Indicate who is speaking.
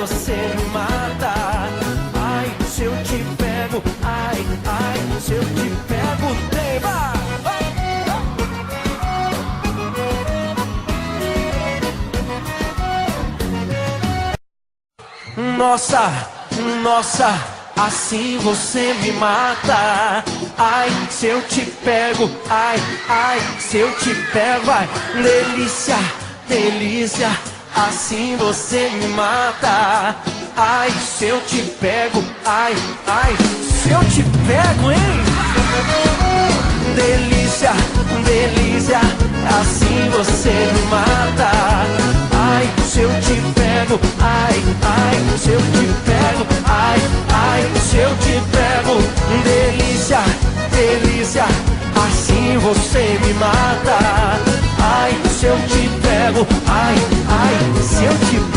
Speaker 1: você me mata. Ai, se eu te pego, ai, ai, se eu te pego, tema. Nossa, nossa, assim você me mata. Ai, se eu te pego, ai, ai, se eu te pego, ai, delícia, delícia, assim você me mata. Ai, se eu te pego, ai, ai, se eu te pego, hein? Delícia, delícia, assim você me mata. Ai, se eu te pego, ai, ai, se eu te pego, ai, ai, se eu te pego, delícia, delícia, assim você me mata. Ai, se eu te pego, ai, ai, se eu te pego.